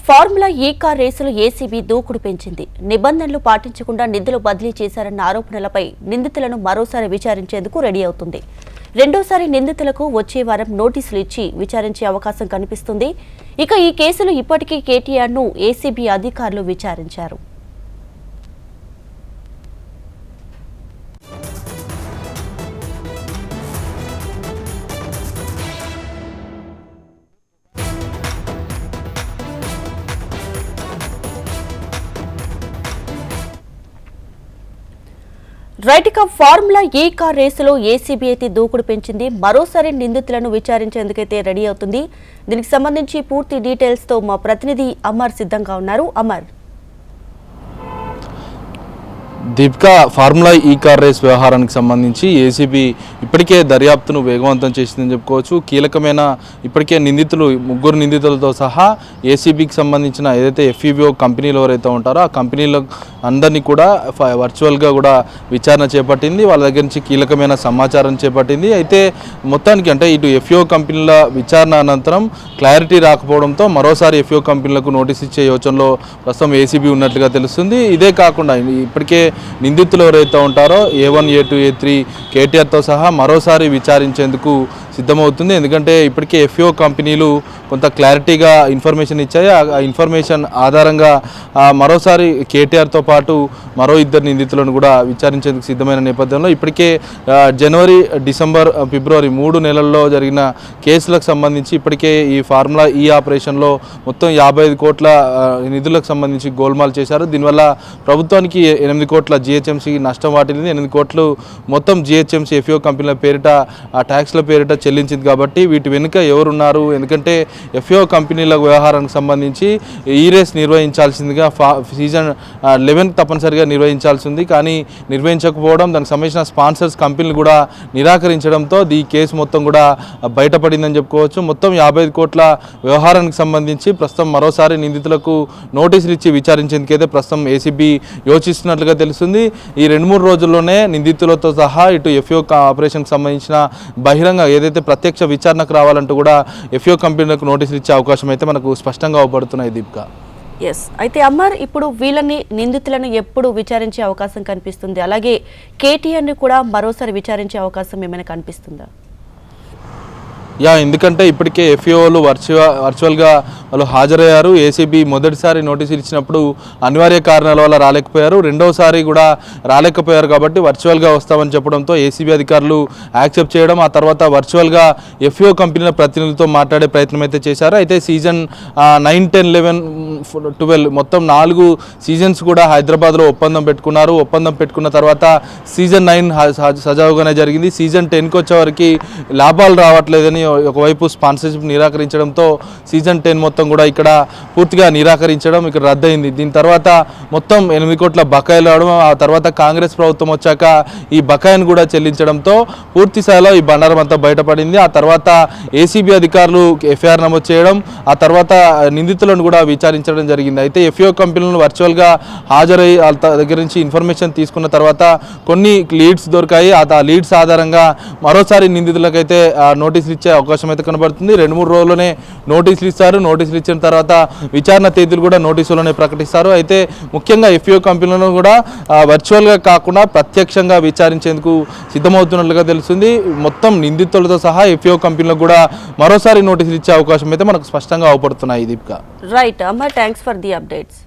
Formula ఈ car రేసులో ACB దూకుడు పెంచింది. నిబంధనలు పాటించకుండా నిధులు బదిలీ చేశారన్న ఆరోపణలపై నిందితులను మరోసారి విచారించేందుకు రెడీ అవుతుంది. రెండోసారి నిందితులకు వచ్చే వారం నోటీసులు ఇచ్చి విచారించే అవకాశం కనిపిస్తుంది. ఇక ఈ కేసులో ఇప్పటికీ కేటీఆర్ను ఏసీబీ అధికారులు విచారించారు. రైట్, ఇక ఫార్ములా ఈ కార్ రేసులో ఏసీబీ అయితే దూకుడు పెంచింది. మరోసారి నిందితులను విచారించేందుకైతే రెడీ అవుతుంది. దీనికి సంబంధించి పూర్తి డీటెయిల్స్ తో మా ప్రతినిధి అమర్ సిద్ధంగా ఉన్నారు. అమర్, దీపికా, ఫార్ములా ఈ కార్ రేస్ వ్యవహారానికి సంబంధించి ఏసీబీ ఇప్పటికే దర్యాప్తును వేగవంతం చేసిందని చెప్పుకోవచ్చు. కీలకమైన ఇప్పటికే ముగ్గురు నిందితులతో సహా ఏసీబీకి సంబంధించిన ఏదైతే ఎఫ్ఈబీఓ కంపెనీలు ఎవరైతే ఉంటారో ఆ కంపెనీల అందరినీ కూడా వర్చువల్గా కూడా విచారణ చేపట్టింది. వాళ్ళ దగ్గర నుంచి కీలకమైన సమాచారం చేపట్టింది. అయితే మొత్తానికి అంటే ఇటు ఎఫ్ఈఓ కంపెనీల విచారణ అనంతరం క్లారిటీ రాకపోవడంతో మరోసారి ఎఫ్ఈఓ కంపెనీలకు నోటీస్ ఇచ్చే యోచనలో ప్రస్తుతం ఏసీబీ ఉన్నట్లుగా తెలుస్తుంది. ఇదే కాకుండా ఇప్పటికే నిందితులు ఎవరైతే ఉంటారో A1, A2, A3 కేటీఆర్తో సహా మరోసారి విచారించేందుకు సిద్ధమవుతుంది. ఎందుకంటే ఇప్పటికే ఎఫ్ఈఓ కంపెనీలు కొంత క్లారిటీగా ఇన్ఫర్మేషన్ ఇచ్చాయి. ఆ ఇన్ఫర్మేషన్ ఆధారంగా మరోసారి కేటీఆర్తో పాటు మరో ఇద్దరు నిందితులను కూడా విచారించేందుకు సిద్ధమైన నేపథ్యంలో ఇప్పటికే జనవరి, డిసెంబర్, ఫిబ్రవరి 3 నెలల్లో జరిగిన కేసులకు సంబంధించి ఇప్పటికే ఈ ఫార్ములా ఈ ఆపరేషన్లో మొత్తం 55 కోట్ల నిధులకు సంబంధించి గోల్మాల్ చేశారు. దీనివల్ల ప్రభుత్వానికి 8 కోట్ల జిహెచ్ఎంసీ నష్టం వాటిల్లింది. 8 కోట్లు మొత్తం జిహెచ్ఎంసీ ఎఫ్ఈఓ కంపెనీల పేరిట ఆ ట్యాక్స్ల పేరిట చెల్లించింది. కాబట్టి వీటి వెనుక ఎవరున్నారు? ఎందుకంటే ఎఫ్ఈఓ కంపెనీల వ్యవహారానికి సంబంధించి ఈ రేస్ నిర్వహించాల్సిందిగా సీజన్ 11 తప్పనిసరిగా నిర్వహించాల్సి ఉంది. కానీ నిర్వహించకపోవడం, దానికి సంబంధించిన స్పాన్సర్స్ కంపెనీలు కూడా నిరాకరించడంతో ఈ కేసు మొత్తం కూడా బయటపడిందని చెప్పుకోవచ్చు. మొత్తం 55 కోట్ల వ్యవహారానికి సంబంధించి ప్రస్తుతం మరోసారి నిందితులకు నోటీసులు ఇచ్చి విచారించేందుకైతే ప్రస్తుతం ఏసీబీ యోచిస్తున్నట్లుగా తెలుస్తుంది. ఈ 2-3 రోజుల్లోనే నిందితులతో సహా ఇటు ఎఫ్ఈఓ ఆపరేషన్కి సంబంధించిన బహిరంగ ఏదైతే ప్రత్యక్ష విచారణకు రావాలంటూ కూడా ఎఫ్ఈఓ కంపెనీలకు నోటీసులు ఇచ్చే అవకాశం అయితే మనకు స్పష్టంగా అవపడుతున్నాయి. దీపిక, అయితే అమర్, ఇప్పుడు వీళ్ళని నిందితులను ఎప్పుడు విచారించే అవకాశం కనిపిస్తుంది? అలాగే కేటీఆర్ని కూడా మరోసారి విచారించే అవకాశం ఏమైనా కనిపిస్తుందా? ఎందుకంటే ఇప్పటికే ఎఫ్ఈఓలు వర్చువల్గా వాళ్ళు హాజరయ్యారు. ఏసీబీ మొదటిసారి నోటీసులు ఇచ్చినప్పుడు అనివార్య కారణాల వల్ల రాలేకపోయారు. రెండోసారి కూడా రాలేకపోయారు. కాబట్టి వర్చువల్గా వస్తామని చెప్పడంతో ఏసీబీ అధికారులు యాక్సెప్ట్ చేయడం, ఆ తర్వాత వర్చువల్గా ఎఫ్ఈఓ కంపెనీల ప్రతినిధులతో మాట్లాడే ప్రయత్నం అయితే చేశారు. అయితే సీజన్ 9, 10, 11, 12 మొత్తం 4 సీజన్స్ కూడా హైదరాబాద్లో ఒప్పందం పెట్టుకున్నారు. ఒప్పందం పెట్టుకున్న తర్వాత సీజన్ 9 సజావుగానే జరిగింది. సీజన్ 10కి వచ్చేవరకు లాభాలు రావట్లేదని ఒకవైపు స్పాన్సర్షిప్ నిరాకరించడంతో సీజన్ 10 మొత్తం కూడా ఇక్కడ పూర్తిగా నిరాకరించడం ఇక్కడ రద్దయింది. దీని తర్వాత మొత్తం 8 కోట్ల బకాయిలు రావడం, ఆ తర్వాత కాంగ్రెస్ ప్రభుత్వం వచ్చాక ఈ బకాయిని కూడా చెల్లించడంతో పూర్తి స్థాయిలో ఈ బండారం అంతా బయటపడింది. ఆ తర్వాత ఏసీబీ అధికారులు ఎఫ్ఐఆర్ నమోదు చేయడం, ఆ తర్వాత నిందితులను కూడా విచారించడం జరిగింది. అయితే ఎఫ్ఈఓ కంపెనీలను వర్చువల్గా హాజరై వాళ్ళ దగ్గర నుంచి ఇన్ఫర్మేషన్ తీసుకున్న తర్వాత కొన్ని లీడ్స్ దొరికాయి. ఆ లీడ్స్ ఆధారంగా మరోసారి నిందితులకైతే నోటీసులు ఇచ్చే అవకాశం అయితే కనబడుతుంది. 2-3 రోజుల్లోనే నోటీసులు ఇస్తారు. నోటీసులు ఇచ్చిన తర్వాత విచారణ తేదీలు కూడా నోటీసులోనే ప్రకటిస్తారు. అయితే ముఖ్యంగా ఎఫ్ఈఓ కంపెనీలను కూడా వర్చువల్గా కాకుండా ప్రత్యక్షంగా విచారించేందుకు సిద్ధమవుతున్నట్లుగా తెలుస్తుంది. మొత్తం నిందితులతో సహా ఎఫ్ఈఓ కంపెనీలకు కూడా మరోసారి నోటీసులు ఇచ్చే అవకాశం అయితే మనకు స్పష్టంగా అవపడుతున్నాయి. దీపిక, రైట్ అమ్మ, థ్యాంక్స్ ఫర్ ది అప్డేట్స్.